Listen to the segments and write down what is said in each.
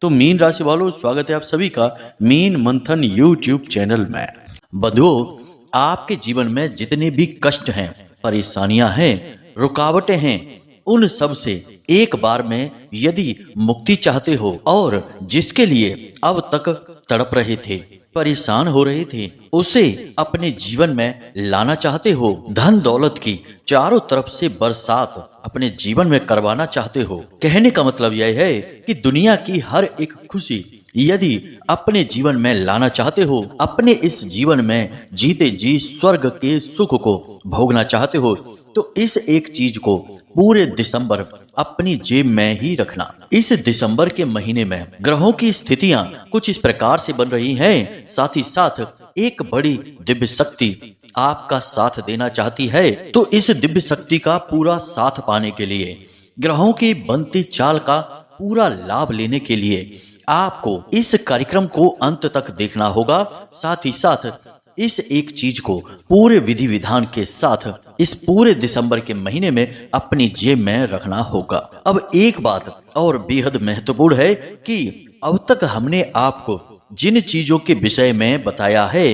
तो मीन राशि वालों, स्वागत है आप सभी का मीन मंथन यूट्यूब चैनल में। बंधुओं, आपके जीवन में जितने भी कष्ट हैं, परेशानियां हैं, रुकावटें हैं, उन सब से एक बार में यदि मुक्ति चाहते हो और जिसके लिए अब तक तड़प रहे थे, परेशान हो रहे थे, उसे अपने जीवन में लाना चाहते हो, धन दौलत की चारों तरफ से बरसात अपने जीवन में करवाना चाहते हो, कहने का मतलब यह है कि दुनिया की हर एक खुशी यदि अपने जीवन में लाना चाहते हो, अपने इस जीवन में जीते जी स्वर्ग के सुख को भोगना चाहते हो, तो इस एक चीज को पूरे दिसंबर अपनी जेब में ही रखना। इस दिसंबर के महीने में ग्रहों की स्थितियां कुछ इस प्रकार से बन रही हैं, साथ ही साथ एक बड़ी दिव्य शक्ति आपका साथ देना चाहती है। तो इस दिव्य शक्ति का पूरा साथ पाने के लिए, ग्रहों की बनती चाल का पूरा लाभ लेने के लिए आपको इस कार्यक्रम को अंत तक देखना होगा। साथ ही साथ इस एक चीज को पूरे विधि विधान के साथ इस पूरे दिसंबर के महीने में अपनी जेब में रखना होगा। अब एक बात और बेहद महत्वपूर्ण है कि अब तक हमने आपको जिन चीजों के विषय में बताया है,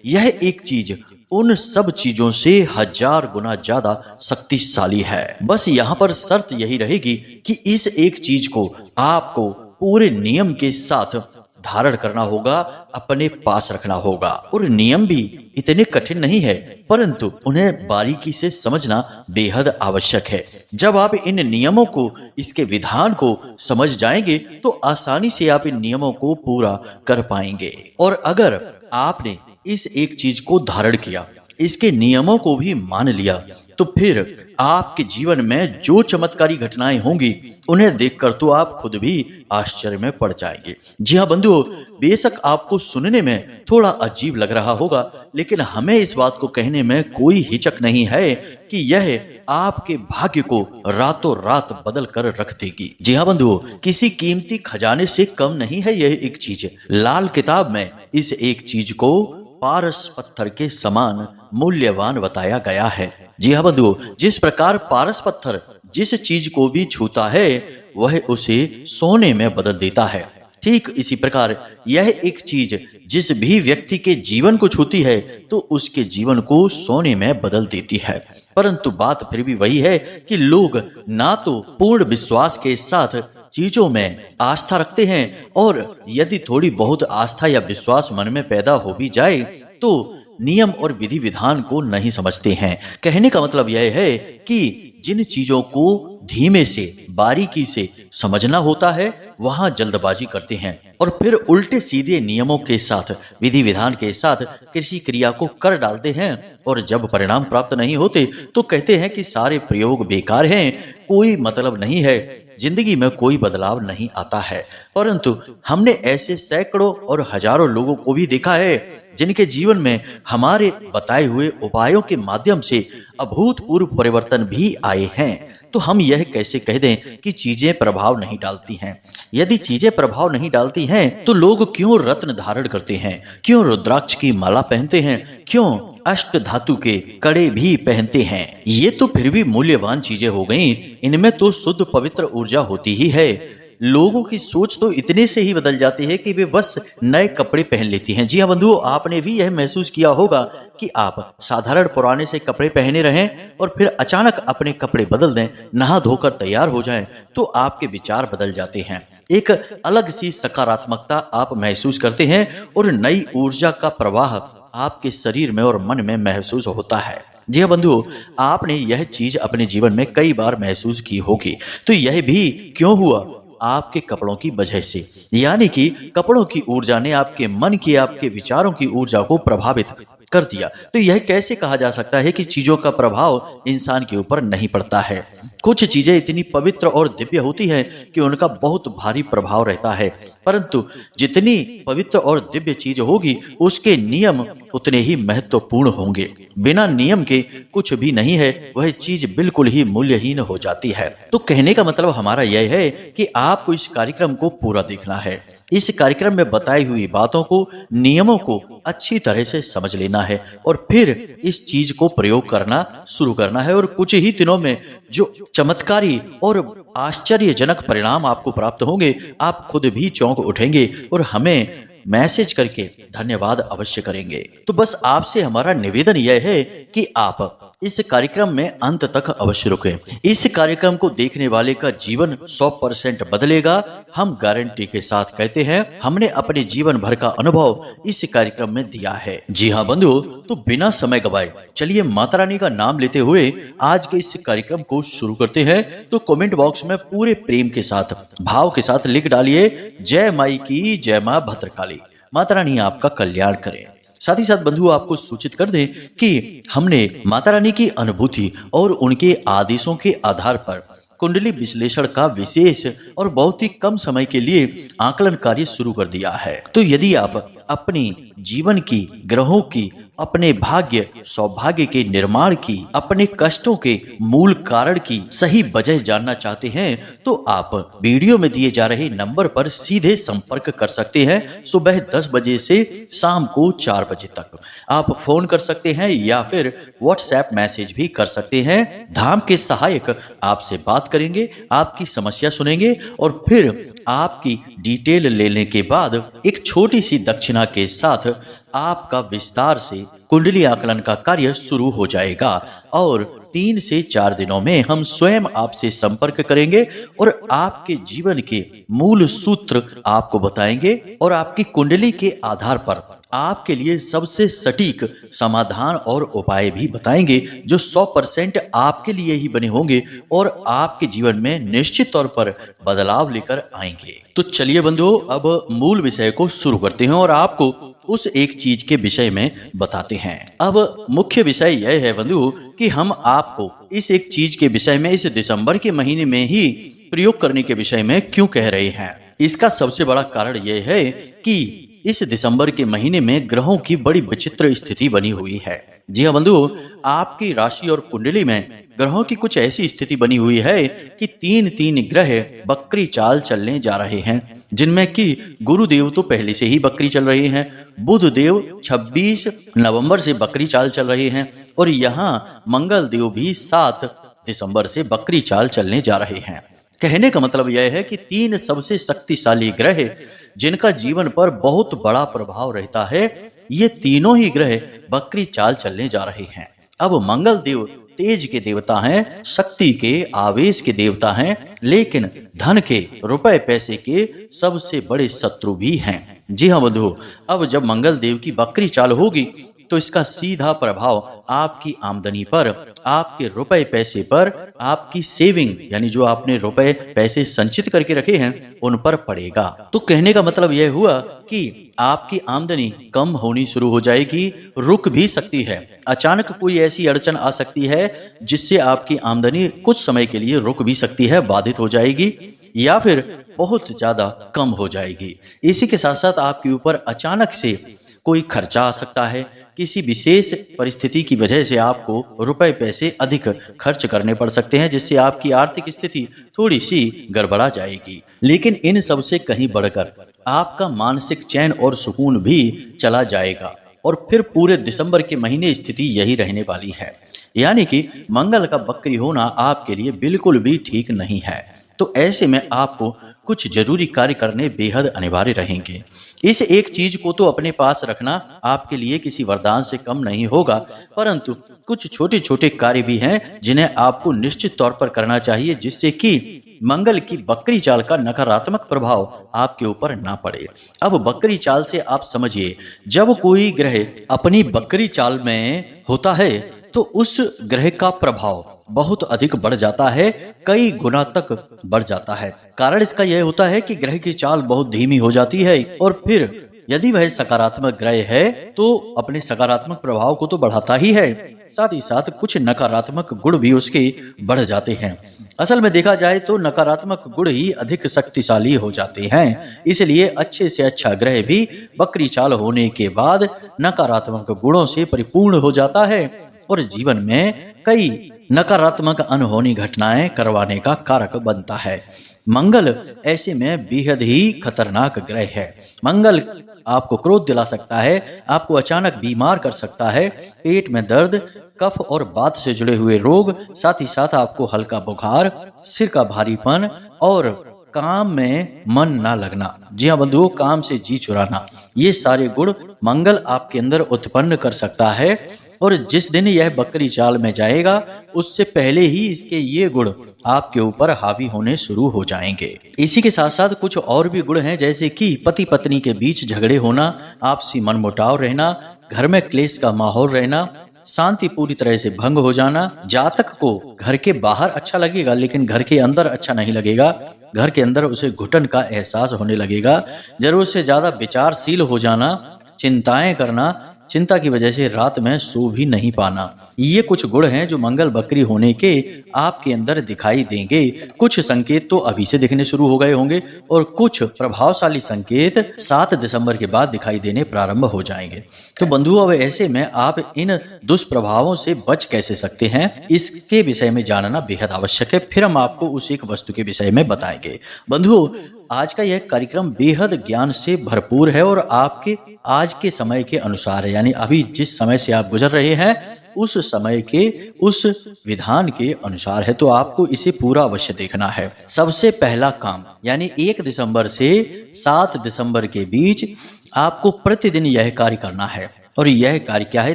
यह एक चीज उन सब चीजों से 1000 गुना ज्यादा शक्तिशाली है। बस यहाँ पर शर्त यही रहेगी कि इस एक चीज को आपको पूरे नियम के साथ धारण करना होगा, अपने पास रखना होगा। और नियम भी इतने कठिन नहीं है, परंतु उन्हें बारीकी से समझना बेहद आवश्यक है। जब आप इन नियमों को, इसके विधान को समझ जाएंगे तो आसानी से आप इन नियमों को पूरा कर पाएंगे। और अगर आपने इस एक चीज को धारण किया, इसके नियमों को भी मान लिया, तो फिर आपके जीवन में जो चमत्कारी घटनाएं होंगी, उन्हें देखकर तो आप खुद भी आश्चर्य में पड़ जाएंगे। जी हाँ बंधुओं, बेशक आपको सुनने में थोड़ा अजीब लग रहा होगा, लेकिन हमें इस बात को कहने में कोई हिचक नहीं है कि यह आपके भाग्य को रातों रात बदल कर रख देगी। जी हाँ बंधुओं, किसी कीमती खजाने से कम नहीं है यह एक चीज। लाल किताब में इस एक चीज को पारस पत्थर के समान मूल्यवान बताया गया है। जी हाँ बंधुओं, जिस प्रकार पारस पत्थर जिस चीज को भी छूता है वह उसे सोने में बदल देता है, ठीक इसी प्रकार यह एक चीज जिस भी व्यक्ति के जीवन को छूती है तो उसके जीवन को सोने में बदल देती है। परंतु बात फिर भी वही है कि लोग ना तो पूर्ण विश्वास के साथ चीजों में आस्था रखते हैं, और यदि थोड़ी बहुत आस्था या विश्वास मन में पैदा हो भी जाए तो नियम और विधि विधान को नहीं समझते हैं। कहने का मतलब यह है कि जिन चीजों को धीमे से, बारीकी से समझना होता है, वहां जल्दबाजी करते हैं और फिर उल्टे सीधे नियमों के साथ, विधि विधान के साथ किसी क्रिया को कर डालते हैं, और जब परिणाम प्राप्त नहीं होते तो कहते हैं कि सारे प्रयोग बेकार हैं, कोई मतलब नहीं है, जिंदगी में कोई बदलाव नहीं आता है। परंतु हमने ऐसे सैकड़ों और हजारों लोगों को भी देखा है जिनके जीवन में हमारे बताए हुए उपायों के माध्यम से अभूतपूर्व परिवर्तन भी आए हैं। तो हम यह कैसे कह दें कि चीजें प्रभाव नहीं डालती हैं? यदि चीजें प्रभाव नहीं डालती हैं तो लोग क्यों रत्न धारण करते हैं, क्यों रुद्राक्ष की माला पहनते हैं, क्यों अष्ट धातु के कड़े भी पहनते हैं? ये तो फिर भी मूल्यवान चीजें हो गईं, इनमें तो शुद्ध पवित्र ऊर्जा होती ही है। लोगों की सोच तो इतने से ही बदल जाती है कि वे बस नए कपड़े पहन लेती हैं। जी हाँ बंधुओं, आपने भी यह महसूस किया होगा कि आप साधारण पुराने से कपड़े पहने रहें और फिर अचानक अपने कपड़े बदल दें, नहा धोकर तैयार हो जाएं, तो आपके विचार बदल जाते हैं। एक अलग सी सकारात्मकता आप महसूस करते हैं और नई ऊर्जा का प्रवाह आपके शरीर में और मन में महसूस होता है। जी हाँ बंधुओं, आपने यह चीज अपने जीवन में कई बार महसूस की होगी। तो यह भी क्यों हुआ? आपके कपड़ों की वजह से, यानी कि कपड़ों की ऊर्जा ने आपके मन की, आपके विचारों की ऊर्जा को प्रभावित कर दिया। तो यह कैसे कहा जा सकता है कि चीजों का प्रभाव इंसान के ऊपर नहीं पड़ता है? कुछ चीजें इतनी पवित्र और दिव्य होती हैं कि उनका बहुत भारी प्रभाव रहता है, परंतु जितनी पवित्र और दिव्य चीज होगी उसके नियम उतने ही महत्वपूर्ण होंगे। बिना नियम के कुछ भी नहीं है, वह चीज बिल्कुल ही मूल्यहीन हो जाती है। तो कहने का मतलब हमारा यह है कि आपको इस कार्यक्रम को पूरा देखना है। इस कार्यक्रम में बताई हुई बातों को, नियमों को अच्छी तरह से समझ लेना लेना है और फिर इस चीज को प्रयोग करना शुरू करना है और कुछ ही दिनों में जो चमत्कारी और आश्चर्यजनक परिणाम आपको प्राप्त होंगे, आप खुद भी चौंक उठेंगे और हमें मैसेज करके धन्यवाद अवश्य करेंगे। तो बस आपसे हमारा निवेदन यह है कि आप इस कार्यक्रम में अंत तक अवश्य रुकें। इस कार्यक्रम को देखने वाले का जीवन 100% बदलेगा। हम गारंटी के साथ कहते हैं, हमने अपने जीवन भर का अनुभव इस कार्यक्रम में दिया है। जी हाँ बंधुओं, तो बिना समय गवाए चलिए माता रानी का नाम लेते हुए आज के इस कार्यक्रम को शुरू करते हैं। तो कमेंट बॉक्स में पूरे प्रेम के साथ, भाव के साथ लिख डालिए, जय माई की जय मां भद्रकाली, माता रानी आपका कल्याण करें। साथ ही साथ बंधु आपको सूचित कर दें कि हमने माता रानी की अनुभूति और उनके आदेशों के आधार पर कुंडली विश्लेषण का विशेष और बहुत ही कम समय के लिए आकलन कार्य शुरू कर दिया है। तो यदि आप अपनी जीवन की, ग्रहों की, अपने भाग्य सौभाग्य के निर्माण की, अपने कष्टों के मूल कारण की सही वजह जानना चाहते हैं तो आप वीडियो में दिए जा रहे नंबर पर सीधे संपर्क कर सकते हैं। सुबह 10 बजे से शाम को 4 बजे तक आप फोन कर सकते हैं या फिर व्हाट्सएप मैसेज भी कर सकते हैं। धाम के सहायक आपसे बात करेंगे, आपकी समस्या सुनेंगे और फिर आपकी डिटेल लेने के बाद एक छोटी सी दक्षिणा के साथ आपका विस्तार से कुंडली आकलन का कार्य शुरू हो जाएगा और 3 से 4 दिनों में हम स्वयं आपसे संपर्क करेंगे और आपके जीवन के मूल सूत्र आपको बताएंगे और आपकी कुंडली के आधार पर आपके लिए सबसे सटीक समाधान और उपाय भी बताएंगे जो 100% आपके लिए ही बने होंगे और आपके जीवन में निश्चित तौर पर बदलाव लेकर आएंगे। तो चलिए बंधुओं, अब मूल विषय को शुरू करते हैं और आपको उस एक चीज के विषय में बताते हैं। अब मुख्य विषय यह है बंधु कि हम आपको इस एक चीज के विषय में इस दिसंबर के महीने में ही प्रयोग करने के विषय में क्यों कह रहे हैं। इसका सबसे बड़ा कारण यह है कि इस दिसंबर के महीने में ग्रहों की बड़ी विचित्र स्थिति बनी हुई है। जी हाँ बंधु, आपकी राशि और कुंडली में ग्रहों की कुछ ऐसी स्थिति बनी हुई है कि 3 ग्रह बकरी चाल चलने जा रहे हैं, जिनमें कि गुरुदेव तो पहले से ही बकरी चल रहे हैं, बुध देव 26 नवंबर से बकरी चाल चल रहे हैं और यहाँ मंगल देव भी 7 दिसंबर से बकरी चाल चलने जा रहे हैं। कहने का मतलब यह है कि 3 सबसे शक्तिशाली ग्रह जिनका जीवन पर बहुत बड़ा प्रभाव रहता है, ये तीनों ही ग्रह बकरी चाल चलने जा रहे हैं। अब मंगल देव तेज के देवता हैं, शक्ति के, आवेश के देवता हैं, लेकिन धन के, रुपए पैसे के सबसे बड़े शत्रु भी हैं। जी हाँ बंधु, अब जब मंगल देव की बकरी चाल होगी तो इसका सीधा प्रभाव आपकी आमदनी पर, आपके रुपए पैसे पर, आपकी सेविंग यानी जो आपने रुपए पैसे संचित करके रखे हैं उन पर पड़ेगा। तो कहने का मतलब यह हुआ कि आपकी आमदनी कम होनी शुरू हो जाएगी, रुक भी सकती है। अचानक कोई ऐसी अड़चन आ सकती है जिससे आपकी आमदनी कुछ समय के लिए रुक भी सकती है, बाधित हो जाएगी या फिर बहुत ज्यादा कम हो जाएगी। इसी के साथ साथ आपके ऊपर अचानक से कोई खर्चा आ सकता है। किसी विशेष परिस्थिति की वजह से आपको रुपए पैसे अधिक खर्च करने पड़ सकते हैं, जिससे आपकी आर्थिक स्थिति थोड़ी सी गड़बड़ा जाएगी। लेकिन इन सब से कहीं बढ़कर आपका मानसिक चैन और सुकून भी चला जाएगा और फिर पूरे दिसंबर के महीने स्थिति यही रहने वाली है। यानी कि मंगल का बकरी होना आपके लिए बिल्कुल भी ठीक नहीं है। तो ऐसे में आपको कुछ जरूरी कार्य करने बेहद अनिवार्य रहेंगे। इस एक चीज को तो अपने पास रखना आपके लिए किसी वरदान से कम नहीं होगा, परंतु कुछ छोटे छोटे कार्य भी हैं जिन्हें आपको निश्चित तौर पर करना चाहिए, जिससे कि मंगल की बकरी चाल का नकारात्मक प्रभाव आपके ऊपर ना पड़े। अब बकरी चाल से आप समझिए, जब कोई ग्रह अपनी बकरी चाल में होता है तो उस ग्रह का प्रभाव बहुत अधिक बढ़ जाता है, कई गुना तक बढ़ जाता है। कारण इसका यह होता है कि ग्रह की चाल बहुत धीमी हो जाती है और फिर यदि वह सकारात्मक ग्रह है तो अपने सकारात्मक प्रभाव को तो बढ़ाता ही है, साथ ही साथ कुछ नकारात्मक गुण भी उसके बढ़ जाते हैं। असल में देखा जाए तो नकारात्मक गुण ही अधिक शक्तिशाली हो जाते हैं। इसलिए अच्छे से अच्छा ग्रह भी बकरी चाल होने के बाद नकारात्मक गुणों से परिपूर्ण हो जाता है और जीवन में कई नकारात्मक अनहोनी घटनाएं करवाने का कारक बनता है। मंगल ऐसे में बेहद ही खतरनाक ग्रह है। मंगल आपको क्रोध दिला सकता है, आपको अचानक बीमार कर सकता है, पेट में दर्द, कफ और वात से जुड़े हुए रोग, साथ ही साथ आपको हल्का बुखार, सिर का भारीपन और काम में मन ना लगना। जी हाँ बंधुओं, काम से जी चुराना, ये सारे गुण मंगल आपके अंदर उत्पन्न कर सकता है। और जिस दिन यह बकरी चाल में जाएगा उससे पहले ही इसके ये गुण आपके ऊपर हावी होने शुरू हो जाएंगे। इसी के साथ साथ कुछ और भी गुण हैं, जैसे कि पति पत्नी के बीच झगड़े होना, आपसी मनमुटाव रहना, घर में क्लेश का माहौल रहना, शांति पूरी तरह से भंग हो जाना। जातक को घर के बाहर अच्छा लगेगा लेकिन घर के अंदर अच्छा नहीं लगेगा। घर के अंदर उसे घुटन का एहसास होने लगेगा, जरूरत से ज्यादा विचारशील हो जाना, चिंताएं करना, चिंता की वजह से रात में सो भी नहीं पाना। ये कुछ गुण हैं जो मंगल बकरी होने के आपके अंदर दिखाई देंगे। कुछ संकेत तो अभी से दिखने शुरू हो गए होंगे और कुछ प्रभावशाली संकेत 7 दिसंबर के बाद दिखाई देने प्रारंभ हो जाएंगे। तो बंधुओं, अब ऐसे में आप इन दुष्प्रभावों से बच कैसे सकते हैं, इसके विषय में जानना बेहद आवश्यक है। फिर हम आपको उस एक वस्तु के विषय में बताएंगे। बंधुओं, आज का यह कार्यक्रम बेहद ज्ञान से भरपूर है और आपके आज के समय के अनुसार है, यानी अभी जिस समय से आप गुजर रहे हैं उस समय के उस विधान के अनुसार है, तो आपको इसे पूरा अवश्य देखना है। सबसे पहला काम, यानी 1 दिसंबर से 7 दिसंबर के बीच आपको प्रतिदिन यह कार्य करना है। और यह कार्य क्या है,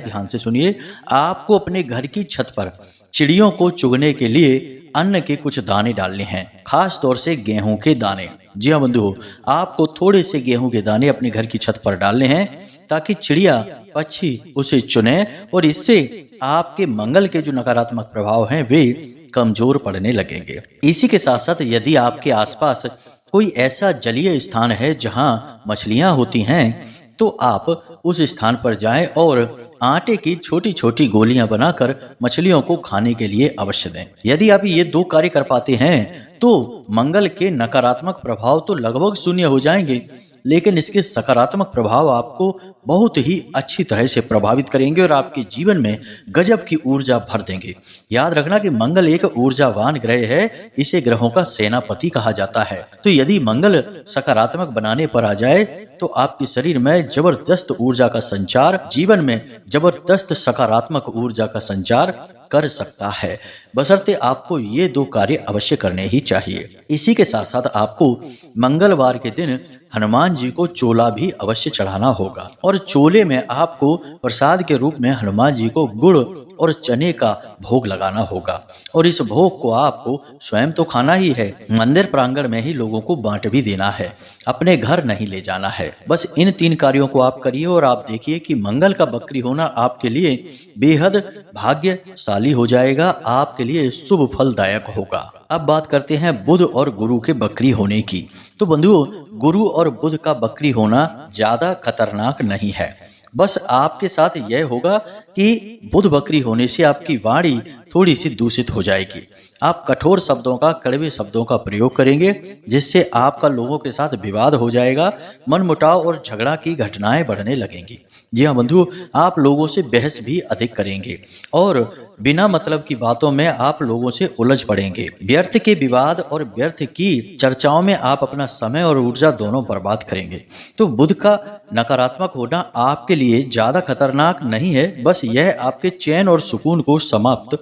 ध्यान से सुनिए। आपको अपने घर की छत पर चिड़ियों को चुगने के लिए अन्न के कुछ दाने डालने हैं, खास तौर से गेहूं के दाने। जी हाँ बंधुओं, आपको थोड़े से गेहूं के दाने अपने घर की छत पर डालने हैं ताकि चिड़िया पक्षी उसे चुने और इससे आपके मंगल के जो नकारात्मक प्रभाव हैं वे कमजोर पड़ने लगेंगे। इसी के साथ साथ यदि आपके आसपास कोई ऐसा जलीय स्थान है जहां मछलियां होती हैं तो आप उस स्थान पर जाएं और आटे की छोटी छोटी गोलियां बनाकर मछलियों को खाने के लिए अवश्य दें। यदि आप ये 2 कार्य कर पाते हैं तो मंगल के नकारात्मक प्रभाव तो लगभग शून्य हो जाएंगे, लेकिन इसके सकारात्मक प्रभाव आपको बहुत ही अच्छी तरह से प्रभावित करेंगे और आपके जीवन में गजब की ऊर्जा भर देंगे। याद रखना कि मंगल एक ऊर्जावान ग्रह है, इसे ग्रहों का सेनापति कहा जाता है। तो यदि मंगल सकारात्मक बनाने पर आ जाए तो आपके शरीर में जबरदस्त ऊर्जा का संचार, जीवन में जबरदस्त सकारात्मक ऊर्जा का संचार कर सकता है, बशर्ते आपको ये 2 कार्य अवश्य करने ही चाहिए। इसी के साथ साथ आपको मंगलवार के दिन हनुमान जी को चोला भी अवश्य चढ़ाना होगा और चोले में आपको प्रसाद के रूप में हनुमान जी को गुड़ और चने का भोग लगाना होगा और इस भोग को आपको स्वयं तो खाना ही है, मंदिर प्रांगण में ही लोगों को बांट भी देना है, अपने घर नहीं ले जाना है। बस इन 3 कार्यों को आप करिए और आप देखिए कि मंगल का बकरी होना आपके लिए बेहद भाग्यशाली हो जाएगा, आपके लिए शुभ फलदायक होगा। अब बात करते हैं बुध और गुरु के बकरी होने की। तो बंधुओं, गुरु और बुध का बकरी होना ज्यादा खतरनाक नहीं है, बस आपके साथ यह होगा कि बुध बकरी होने से आपकी वाणी थोड़ी सी दूषित हो जाएगी। आप कठोर शब्दों का, कड़वे शब्दों का प्रयोग करेंगे जिससे आपका लोगों के साथ विवाद हो जाएगा, मनमुटाव और झगड़ा की घटनाएं बढ़ने लगेंगी। जी हाँ बंधु, आप लोगों से बहस भी अधिक करेंगे और बिना मतलब की बातों में आप लोगों से उलझ पड़ेंगे। व्यर्थ के विवाद और व्यर्थ की चर्चाओं में आप अपना समय और ऊर्जा दोनों बर्बाद करेंगे। तो बुध का नकारात्मक होना आपके लिए ज्यादा खतरनाक नहीं है, बस यह आपके चैन और सुकून को समाप्त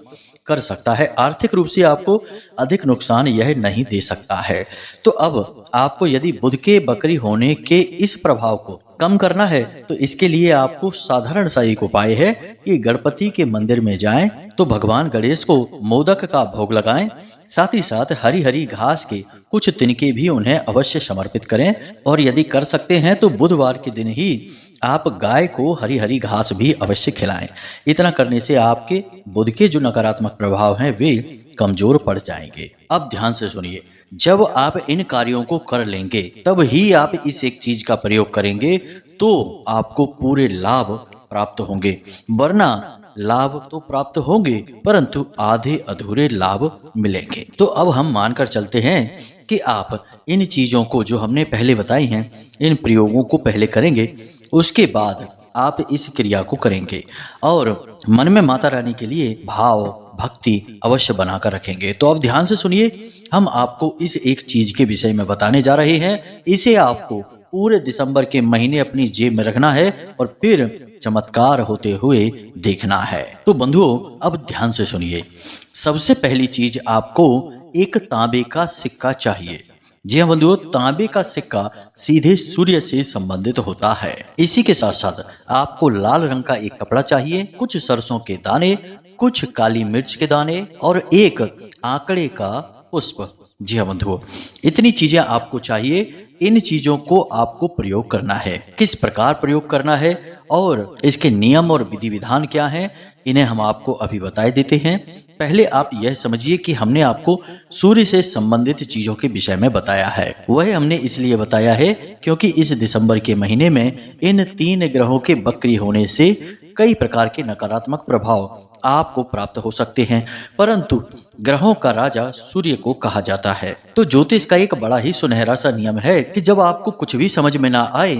कर सकता है। आर्थिक रूप से आपको अधिक नुकसान यह नहीं दे सकता है। तो अब आपको यदि बुध के बकरी होने के इस प्रभाव को कम करना है तो इसके लिए आपको साधारण सा एक उपाय है कि गणपति के मंदिर में जाएं तो भगवान गणेश को मोदक का भोग लगाएं, साथ ही साथ हरी हरी घास के कुछ तिनके भी उन्हें अवश्य समर्पित करें और यदि कर सकते हैं तो बुधवार के दिन ही आप गाय को हरी हरी घास भी अवश्य खिलाएं। इतना करने से आपके बुध के जो नकारात्मक प्रभाव हैं वे कमजोर पड़ जाएंगे। अब ध्यान से सुनिए, जब आप इन कार्यों को कर लेंगे तब ही आप इस एक चीज का प्रयोग करेंगे तो आपको पूरे लाभ प्राप्त होंगे, वरना लाभ तो प्राप्त होंगे परंतु आधे अधूरे लाभ मिलेंगे। तो अब हम मानकर चलते हैं कि आप इन चीजों को जो हमने पहले बताई हैं, इन प्रयोगों को पहले करेंगे, उसके बाद आप इस क्रिया को करेंगे और मन में माता रानी के लिए भाव भक्ति अवश्य बनाकर रखेंगे। तो अब ध्यान से सुनिए, हम आपको इस एक चीज के विषय में बताने जा रहे हैं। इसे आपको पूरे दिसंबर के महीने अपनी जेब में रखना है और फिर चमत्कार होते हुए देखना है। तो बंधुओं, अब ध्यान से सुनिए। सबसे पहली चीज, आपको एक तांबे का सिक्का चाहिए। जी हाँ बंधुओं, तांबे का सिक्का सीधे सूर्य से संबंधित होता है। इसी के साथ साथ आपको लाल रंग का एक कपड़ा चाहिए, कुछ सरसों के दाने, कुछ काली मिर्च के दाने और एक आंकड़े का पुष्प। जी हाँ बंधुओं, इतनी चीजें आपको चाहिए। इन चीजों को आपको प्रयोग करना है। किस प्रकार प्रयोग करना है और इसके नियम और विधि विधान क्या हैं, इन्हें हम आपको अभी बताए देते हैं। पहले आप यह समझिए कि हमने आपको सूर्य से संबंधित चीजों के विषय में बताया है। वह हमने इसलिए बताया है क्योंकि इस दिसंबर के महीने में इन 3 ग्रहों के वक्री होने से कई प्रकार के नकारात्मक प्रभाव आपको प्राप्त हो सकते हैं, परंतु ग्रहों का राजा सूर्य को कहा जाता है। तो ज्योतिष का एक बड़ा ही सुनहरा सा नियम है कि जब आपको कुछ भी समझ में ना आए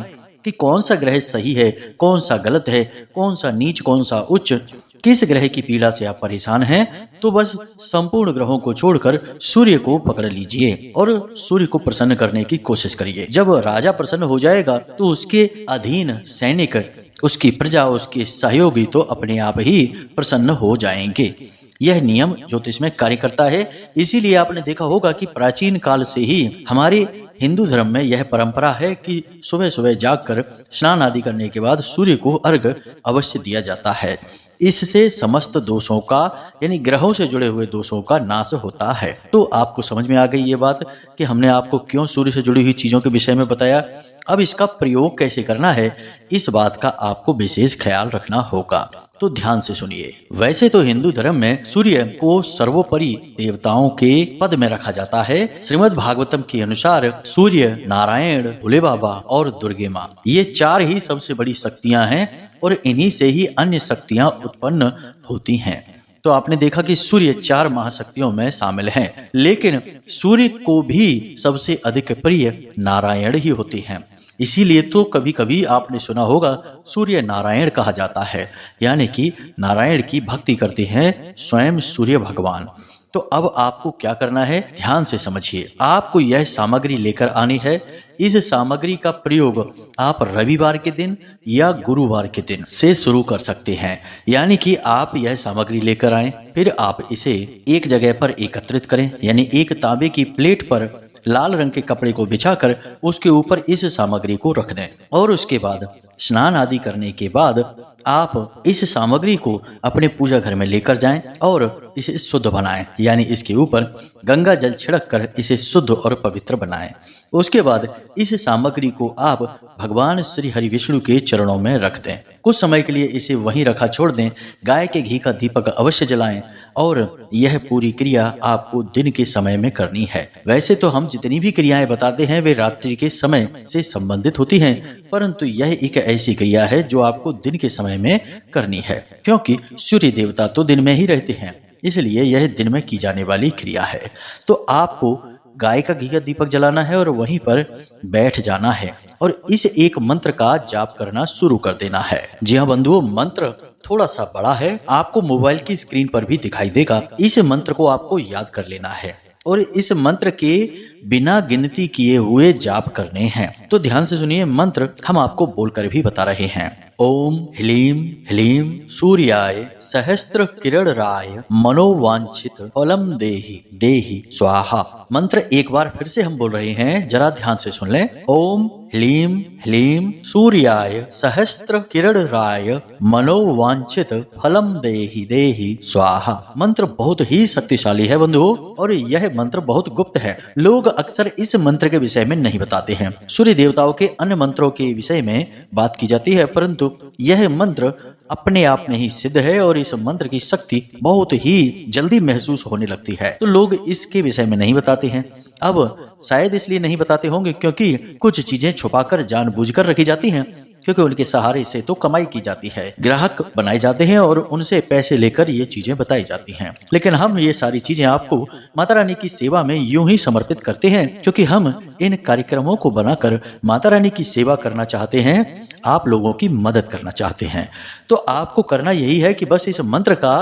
कि कौन सा ग्रह सही है, कौन सा गलत है, कौन सा नीच, कौन सा उच्च, किस ग्रह की पीड़ा से आप परेशान हैं, तो बस संपूर्ण ग्रहों को छोड़कर सूर्य को पकड़ लीजिए और सूर्य को प्रसन्न करने की कोशिश करिए। जब राजा प्रसन्न हो जाएगा तो उसके अधीन सैनिक, उसकी प्रजा, उसके सहयोगी तो अपने आप ही प्रसन्न हो जाएंगे। यह नियम ज्योतिष में कार्य करता है। इसीलिए आपने देखा होगा कि प्राचीन काल से ही हमारे हिंदू धर्म में यह परंपरा है कि सुबह सुबह जागकर स्नान आदि करने के बाद सूर्य को अर्घ अवश्य दिया जाता है। इससे समस्त दोषों का, यानी ग्रहों से जुड़े हुए दोषों का नाश होता है। तो आपको समझ में आ गई ये बात कि हमने आपको क्यों सूर्य से जुड़ी हुई चीजों के विषय में बताया। अब इसका प्रयोग कैसे करना है, इस बात का आपको विशेष ख्याल रखना होगा। तो ध्यान से सुनिए। वैसे तो हिंदू धर्म में सूर्य को सर्वोपरि देवताओं के पद में रखा जाता है। श्रीमद् भागवतम के अनुसार सूर्य, नारायण, भोले बाबा और दुर्गे माँ, ये 4 ही सबसे बड़ी शक्तियां हैं और इन्हीं से ही अन्य शक्तियां उत्पन्न होती हैं। तो आपने देखा कि सूर्य 4 महाशक्तियों में शामिल हैं, लेकिन सूर्य को भी सबसे अधिक प्रिय नारायण ही होते हैं। इसीलिए तो कभी कभी आपने सुना होगा सूर्य नारायण कहा जाता है, यानी कि नारायण की भक्ति करते हैं स्वयं सूर्य भगवान। तो अब आपको क्या करना है, ध्यान से समझिए। आपको यह सामग्री लेकर आनी है। इस सामग्री का प्रयोग आप रविवार के दिन या गुरुवार के दिन से शुरू कर सकते हैं। यानी कि आप यह सामग्री लेकर आएं, फिर आप इसे एक जगह पर एकत्रित करें, यानी एक तांबे की प्लेट पर लाल रंग के कपड़े को बिछाकर उसके ऊपर इस सामग्री को रख दें और उसके बाद स्नान आदि करने के बाद आप इस सामग्री को अपने पूजा घर में लेकर जाएं और इसे शुद्ध बनाएं, यानी इसके ऊपर गंगा जल छिड़क कर इसे शुद्ध और पवित्र बनाएं। उसके बाद इस सामग्री को आप भगवान श्री हरि विष्णु के चरणों में रख दें। कुछ समय के लिए इसे वहीं रखा छोड़ दें। गाय के घी का दीपक अवश्य जलाएं और यह पूरी क्रिया आपको दिन के समय में करनी है। वैसे तो हम जितनी भी क्रियाएं बताते हैं वे रात्रि के समय से संबंधित होती हैं, परंतु यह एक ऐसी क्रिया है जो आपको दिन के समय में करनी है, क्योंकि सूर्य देवता तो दिन में ही रहते हैं, इसलिए यह दिन में की जाने वाली क्रिया है। तो आपको गाय का घी का दीपक जलाना है और वहीं पर बैठ जाना है और इस एक मंत्र का जाप करना शुरू कर देना है। जी हाँ बंधुओं, मंत्र थोड़ा सा बड़ा है, आपको मोबाइल की स्क्रीन पर भी दिखाई देगा। इस मंत्र को आपको याद कर लेना है और इस मंत्र के बिना गिनती किए हुए जाप करने हैं। तो ध्यान से सुनिए, मंत्र हम आपको बोलकर भी बता रहे हैं। ओम ह्लीं ह्लीं सूर्याय सहस्त्र किरण राय मनोवांछित फलम देहि देहि स्वाहा। मंत्र एक बार फिर से हम बोल रहे हैं, जरा ध्यान से सुन लें। ओम ह्लीं ह्लीं सूर्याय सहस्त्र किरण राय मनोवांछित फलम देहि देहि स्वाहा। मंत्र बहुत ही शक्तिशाली है बंधुओं और यह मंत्र बहुत गुप्त है। लोग अक्सर इस मंत्र के विषय में नहीं बताते हैं। सूर्य देवताओं के अन्य मंत्रों के विषय में बात की जाती है, परंतु यह मंत्र अपने आप में ही सिद्ध है और इस मंत्र की शक्ति बहुत ही जल्दी महसूस होने लगती है। तो लोग इसके विषय में नहीं बताते हैं। अब शायद इसलिए नहीं बताते होंगे क्योंकि कुछ चीजें छुपाकर जानबूझकर रखी जाती हैं, क्योंकि उनके सहारे से तो कमाई की जाती है, ग्राहक बनाए जाते हैं और उनसे पैसे लेकर ये चीजें बताई जाती हैं। लेकिन हम ये सारी चीजें आपको माता रानी की सेवा में यूं ही समर्पित करते हैं, क्योंकि हम इन कार्यक्रमों को बनाकर माता रानी की सेवा करना चाहते हैं, आप लोगों की मदद करना चाहते हैं। तो आपको करना यही है कि बस इस मंत्र का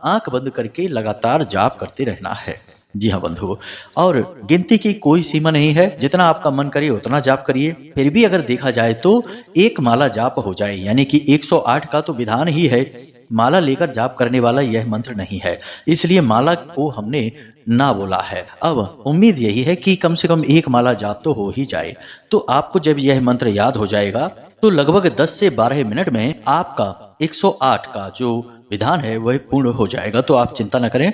आंख बंद करके लगातार जाप करते रहना है। जी हाँ बंधु, और गिनती की कोई सीमा नहीं है, जितना आपका मन करे उतना जाप करिए। फिर भी अगर देखा जाए तो एक माला जाप हो जाए, यानी कि 108 का तो विधान ही है, माला लेकर जाप करने वाला यह मंत्र नहीं है, इसलिए माला को हमने ना बोला है। अब उम्मीद यही है कि कम से कम एक माला जाप तो हो ही जाए। तो आपको जब यह मंत्र याद हो जाएगा तो लगभग 10 से 12 मिनट में आपका 108 का जो विधान है वह पूर्ण हो जाएगा। तो आप चिंता न करें,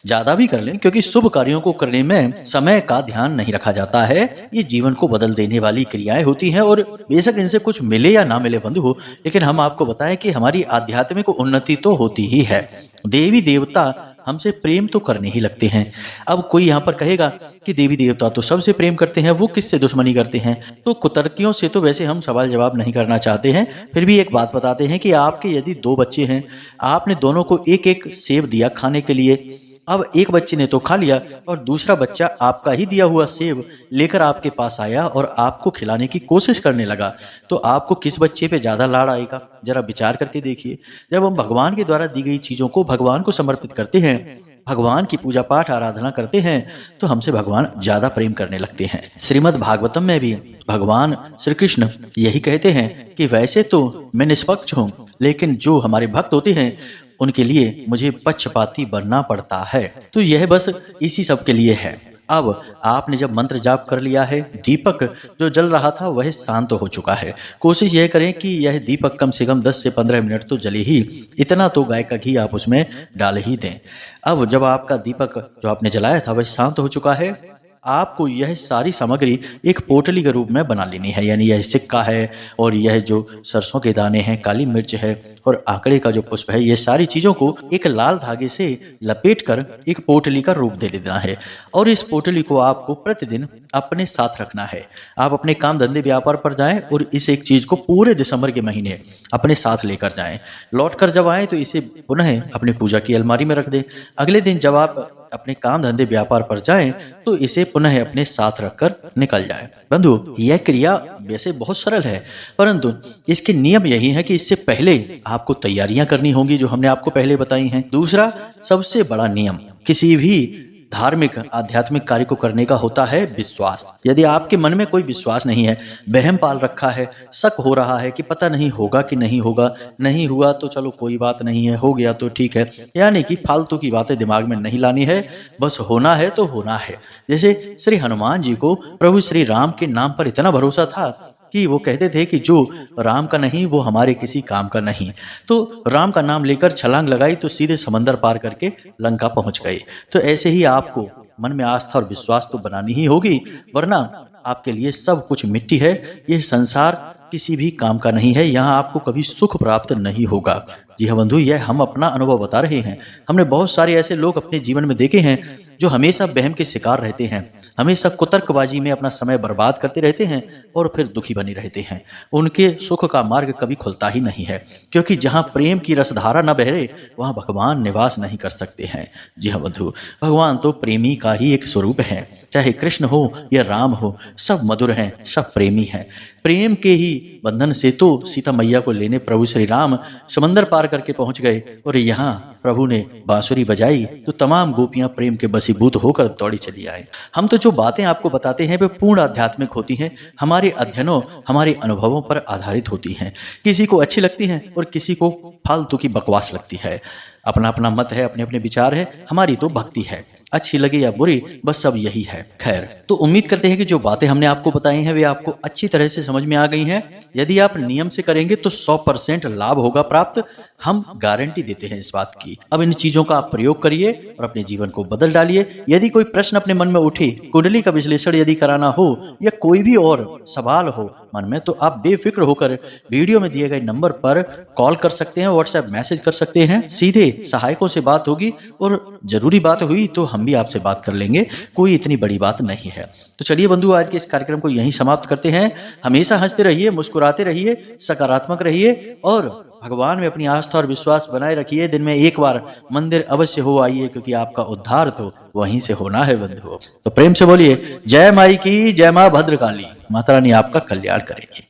ज्यादा भी कर लें, क्योंकि शुभ कार्यों को करने में समय का ध्यान नहीं रखा जाता है। ये जीवन को बदल देने वाली क्रियाएं होती हैं, और बेशक इनसे कुछ मिले या ना मिले बंधु, लेकिन हम आपको बताएं कि हमारी आध्यात्मिक उन्नति तो होती ही है। देवी देवता हमसे प्रेम तो करने ही लगते हैं। अब कोई यहाँ पर कहेगा कि देवी देवता तो सबसे प्रेम करते हैं, वो किससे दुश्मनी करते हैं? तो कुतर्कियों से तो वैसे हम सवाल जवाब नहीं करना चाहते हैं, फिर भी एक बात बताते हैं कि आपके यदि 2 बच्चे हैं, आपने दोनों को एक एक सेब दिया खाने के लिए। अब एक बच्चे ने तो खा लिया और दूसरा बच्चा आपका ही दिया हुआ सेब लेकर आपके पास आया और आपको खिलाने की कोशिश करने लगा, तो आपको किस बच्चे पे ज्यादा लाड़ आएगा? जरा विचार करके देखिए। जब हम भगवान के द्वारा दी गई चीजों को भगवान को समर्पित करते हैं, भगवान की पूजा पाठ आराधना करते हैं, तो हमसे भगवान ज्यादा प्रेम करने लगते हैं। श्रीमद् भागवतम में भी भगवान श्री कृष्ण यही कहते हैं कि वैसे तो मैं निष्पक्ष हूँ, लेकिन जो हमारे भक्त होते हैं उनके लिए मुझे पक्षपाती बनना पड़ता है। तो यह बस इसी सब के लिए है। अब आपने जब मंत्र जाप कर लिया है, दीपक जो जल रहा था वह शांत हो चुका है। कोशिश यह करें कि यह दीपक कम से कम 10 से 15 मिनट तो जले ही, इतना तो गाय का घी आप उसमें डाल ही दें। अब जब आपका दीपक जो आपने जलाया था वह शांत हो चुका है, आपको यह सारी सामग्री एक पोटली के रूप में बना लेनी है। यानी यह सिक्का है, और यह जो सरसों के दाने हैं, काली मिर्च है, और आंकड़े का जो पुष्प है, ये सारी चीजों को एक लाल धागे से लपेटकर एक पोटली का रूप दे देना है। और इस पोटली को आपको प्रतिदिन अपने साथ रखना है। आप अपने काम धंधे व्यापार पर जाएं और इस एक चीज को पूरे दिसंबर के महीने अपने साथ लेकर जाएं। लौट कर जब आए तो इसे पुनः अपनी पूजा की अलमारी में रख दें। अगले दिन जब आप अपने काम धंधे व्यापार पर जाएं तो इसे पुनः अपने साथ रखकर निकल जाएं। बंधु, यह क्रिया वैसे बहुत सरल है, परंतु इसके नियम यही है कि इससे पहले आपको तैयारियां करनी होंगी, जो हमने आपको पहले बताई हैं। दूसरा सबसे बड़ा नियम किसी भी धार्मिक आध्यात्मिक कार्य को करने का होता है विश्वास। यदि आपके मन में कोई विश्वास नहीं है, वहम पाल रखा है, शक हो रहा है कि पता नहीं होगा कि नहीं होगा, नहीं हुआ तो चलो कोई बात नहीं है, हो गया तो ठीक है, यानी कि फालतू की बातें दिमाग में नहीं लानी है, बस होना है तो होना है। जैसे श्री हनुमान जी को प्रभु श्री राम के नाम पर इतना भरोसा था कि वो कहते थे कि जो राम का नहीं वो हमारे किसी काम का नहीं। तो राम का नाम लेकर छलांग लगाई तो सीधे समंदर पार करके लंका पहुंच गए। तो ऐसे ही आपको मन में आस्था और विश्वास तो बनानी ही होगी, वरना आपके लिए सब कुछ मिट्टी है। यह संसार किसी भी काम का नहीं है, यहाँ आपको कभी सुख प्राप्त नहीं होगा। जी हाँ बंधु, यह हम अपना अनुभव बता रहे हैं। हमने बहुत सारे ऐसे लोग अपने जीवन में देखे हैं जो हमेशा वहम के शिकार रहते हैं, हमेशा कुतर्कबाजी में अपना समय बर्बाद करते रहते हैं और फिर दुखी बने रहते हैं। उनके सुख का मार्ग कभी खुलता ही नहीं है, क्योंकि जहाँ प्रेम की रसधारा न बहरे वहाँ भगवान निवास नहीं कर सकते हैं। जी हाँ बंधु, भगवान तो प्रेमी का ही एक स्वरूप है। चाहे कृष्ण हो या राम हो, सब मधुर हैं, सब प्रेमी हैं। प्रेम के ही बंधन से तो सीता मैया को लेने प्रभु श्री राम समंदर पार करके पहुंच गए, और यहाँ प्रभु ने बांसुरी बजाई तो तमाम गोपियां प्रेम के बसीभूत होकर दौड़ी चली आए। हम तो जो बातें आपको बताते हैं वे पूर्ण आध्यात्मिक होती हैं, हमारे अध्ययनों हमारे अनुभवों पर आधारित होती हैं। किसी को अच्छी लगती हैं और किसी को फालतू की बकवास लगती है। अपना अपना मत है, अपने अपने विचार है। हमारी तो भक्ति है, अच्छी लगे या बुरी, बस सब यही है। खैर, तो उम्मीद करते हैं कि जो बातें हमने आपको बताई हैं वे आपको अच्छी तरह से समझ में आ गई हैं। यदि आप नियम से करेंगे तो 100% लाभ होगा प्राप्त, हम गारंटी देते हैं इस बात की। अब इन चीजों का आप प्रयोग करिए और अपने जीवन को बदल डालिए। यदि कोई प्रश्न अपने मन में उठे, कुंडली का विश्लेषण यदि कराना हो या कोई भी और सवाल हो मन में, तो आप बेफिक्र होकर वीडियो में दिए गए नंबर पर कॉल कर सकते हैं, व्हाट्सएप मैसेज कर सकते हैं। सीधे सहायकों से बात होगी और जरूरी बात हुई तो हम भी आपसे बात कर लेंगे, कोई इतनी बड़ी बात नहीं है। तो चलिए बंधु, आज के इस कार्यक्रम को यहीं समाप्त करते हैं। हमेशा हंसते रहिए, मुस्कुराते रहिए, सकारात्मक रहिए और भगवान में अपनी आस्था और विश्वास बनाए रखिए। दिन में एक बार मंदिर अवश्य हो आइए, क्योंकि आपका उद्धार तो वहीं से होना है बंधु। तो प्रेम से बोलिए जय माई की, जय मां भद्रकाली। माता रानी आपका कल्याण करेंगे।